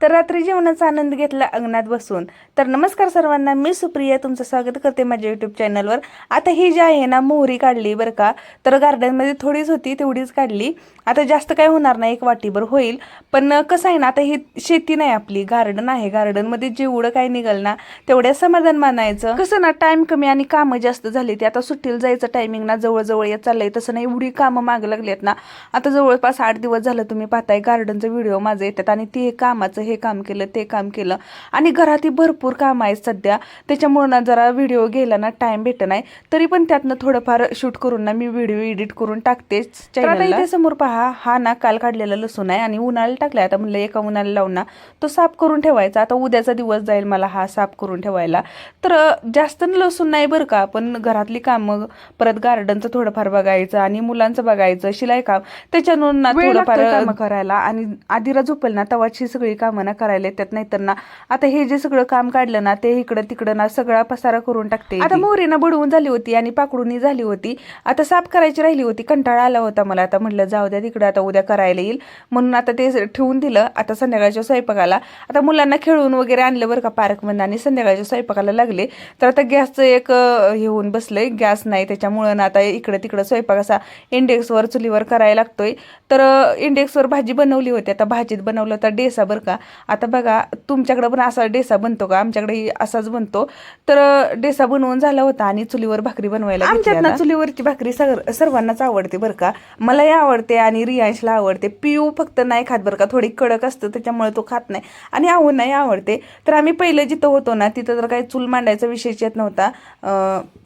तर रात्री जेवणाचा आनंद घेतला अंगणात बसून. तर नमस्कार सर्वांना, मी सुप्रिया तुमचं स्वागत करते माझ्या यूट्यूब चॅनलवर. आता ही जी आहे ना मोहरी काढली बरं का, तर गार्डनमध्ये थोडीच होती तेवढीच काढली. आता जास्त काय होणार नाही, एक वाटीभर होईल. पण कसं आहे ना, आता ही शेती नाही आपली, गार्डन आहे. गार्डनमध्ये जेवढं काय निघाल ना तेवढ्या समाधान मानायचं. कसं ना, टाइम कमी आणि कामं जास्त झाली. ते आता सुट्टीला जायचं टायमिंग ना जवळजवळ येत चाललंय. तसं नाही, एवढी कामं मागं लागली ना. आता जवळपास 8 दिवस झालं तुम्ही पाहताय गार्डनचे व्हिडिओ माझे येतात आणि ते कामाचं हे काम केलं ते काम केलं आणि घरातही भरपूर काम आहेत सध्या. त्याच्यामुळे ना जरा व्हिडिओ घ्यायला ना टाइम भेटत नाही. तरी पण त्यातनं थोडंफार शूट करून ना मी व्हिडिओ एडिट करून टाकतेच चॅनलला. इथे समोर पहा, हा ना काल काढलेला लसूण आहे आणि उन्हाळ्याला टाकलाय. आता म्हणलं एका उन्हाळ्याला लावून ना तो साफ करून ठेवायचा. आता उद्याचा दिवस जाईल मला हा साफ करून ठेवायला. तर जास्त लसूण नाही बरं का, पण घरातली कामं, परत गार्डनचं थोडंफार बघायचं आणि मुलांचं बघायचं, शिलाई काम, त्याच्यानं ना थोडंफार कामं करायला. आणि आधीला झोपेल ना तवाची सगळी कामं ना करायला येतात. नाहीतर ना आता हे जे सगळं काम काढलं ना ते इकडं तिकडं ना सगळा पसारा करून टाकते. आता मोहरी ना बडवून झाली होती आणि पाकडूनही झाली होती. आता साफ करायची राहिली होती, कंटाळा आला होता मला. आता म्हटलं जाऊ द्या तिकडं, आता उद्या करायला येईल म्हणून आता ते ठेवून दिलं. आता संध्याकाळच्या स्वयंपाकाला आता मुलांना खेळून वगैरे आणलं बरं का पार्कमधून आणि संध्याकाळच्या स्वयंपाकाला लागले. तर आता गॅसचं एक हे होऊन बसलंय, गॅस नाही त्याच्यामुळं ना आता इकडं तिकडं स्वयंपाक असा इंडेक्सवर चुलीवर करायला लागतोय. तर इंडेक्सवर भाजी बनवली होती. आता भाजीत बनवलं होता डेसा बरं का. आता बघा तुमच्याकडे पण असा डेसा बनतो का? आमच्याकडे असाच बनतो. तर डेसा बनवून झाला होता आणि चुलीवर भाकरी बनवायला आमच्यात ना चुलीवरची भाकरी सर्वांनाच आवडते बरं का. मलाही आवडते आणि रियांशला आवडते. पिऊ फक्त नाही खात बरं का, थोडी कडक असतं त्याच्यामुळे तो खात नाही आणि आवड नाही आवडते. तर आम्ही पहिलं जिथं होतो ना तिथं तर काही चूल मांडायचा विषयच येत नव्हता.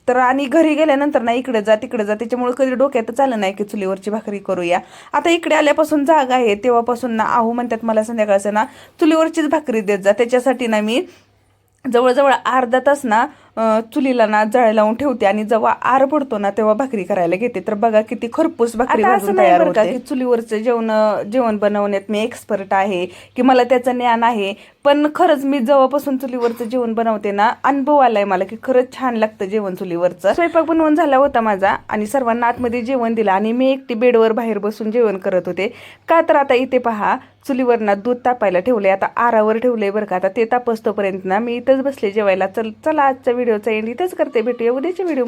तर आणि घरी गेल्यानंतर ना इकडे जा तिकडे जा, त्याच्यामुळे कधी डोक्यात आलं नाही की चुलीवरची भाकरी करूया. आता इकडे आल्यापासून जागा आहे तेव्हापासून ना आहो म्हणतात मला संध्याकाळचं ना चुलीवरचीच भाकरी देत जा. त्याच्यासाठी ना मी जवळजवळ अर्धा तास ना चुलीला ना जाळ लावून ठेवते आणि जेव्हा आर पडतो ना तेव्हा भाकरी करायला घेते. तर बघा किती खरपूस भाकरी भाजून तयार होते. की चुलीवरचं जेवण बनवण्यात मी एक्सपर्ट आहे की मला त्याचं ज्ञान आहे, पण खरंच मी जेव्हापासून चुलीवरचं जेवण बनवते ना अनुभव आलाय मला की खरंच छान लागतं जेवण चुलीवरचं. स्वयंपाक बनवून झाला होता माझा आणि सर्वांना आतमध्ये जेवण दिलं आणि मी एकटी बेडवर बाहेर बसून जेवण करत होते. का तर आता इथे पहा चुलीवर ना दूध तापायला ठेवले, आता आरावर ठेवले बरं का. आता ते तापस्तोपर्यंत ना मी इथंच बसले जेवायला. चला आजच्या व्हिडिओचा एंड इथंच करते. भेटूया उद्याच्या व्हिडिओ.